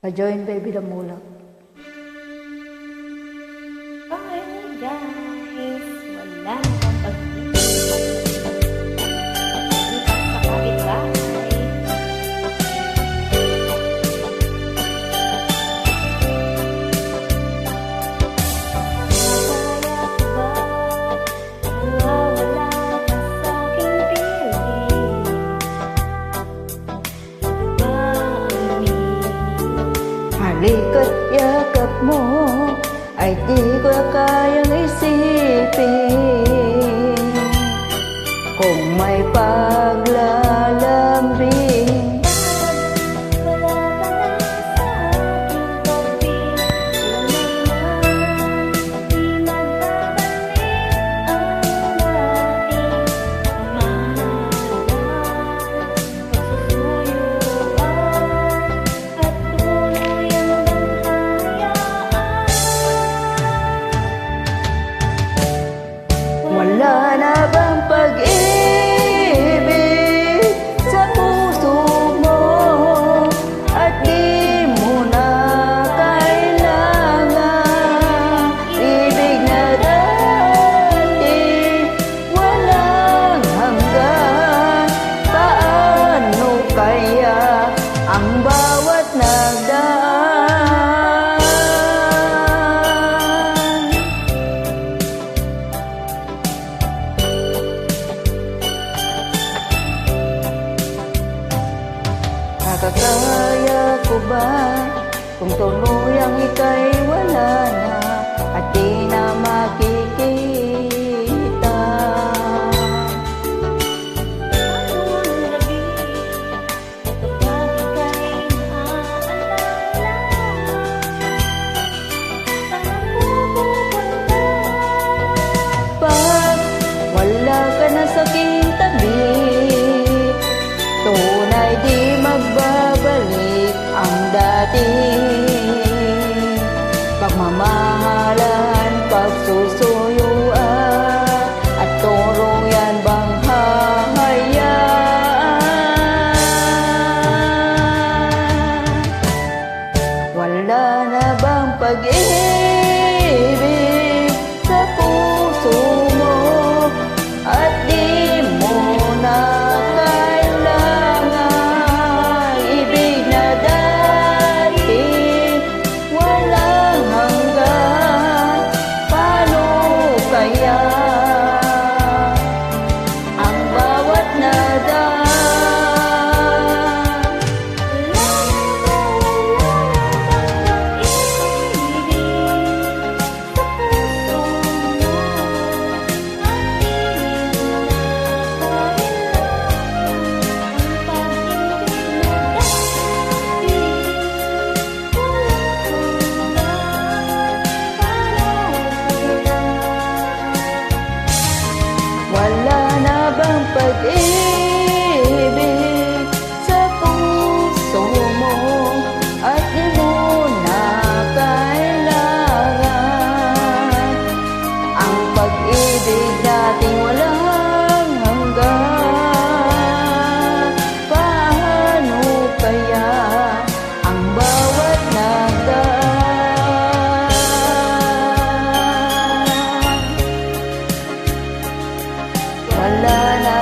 Pa-join baby Damulak. Bye guys! Wala na kang pag-ibig. Sa kapitbahay. Kaya ba nawawala ka sa aking piling? Ba ang Halika't yakap mo ay di ko kayang isipin. Kung may paglalambing, wala ka na sa aking tabi. Di magbabalik ang dating pamahalaan. Pagsusuyuan at tuluyang banghayaan. wala na bang pag-ibig sa puso mo at di mo na kailangan? Ibig na dati walang hanggan. Paano kaya ang bawat nagdaan? Nakakaya ko ba kung tuluyang ika'y wala na at di na makikita? Anong labi kapag ika'y naaalala? Saan pupunta? Pag wala ka na sa aking tabi, tunay di magbabalik ang dating pagmamahalan, pagsusuyuan at tuluyan bang hahayaan? Wala na bang pag-ibig sa puso mo at di mo na kailangan? Ibig na dati walang hanggan. Paano kaya ang bawat nadaan? Wala na bang pag-ibig sa puso mo at di mo na kailangan? Ang pag-ibig nating walang hanggan. Paano kaya ang bawat nagdaan? Wala na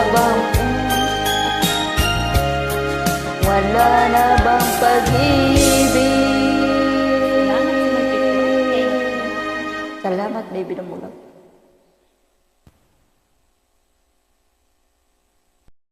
bang pag-ibig? Salamat sa pagkikinig. Salamat, baby Damulak.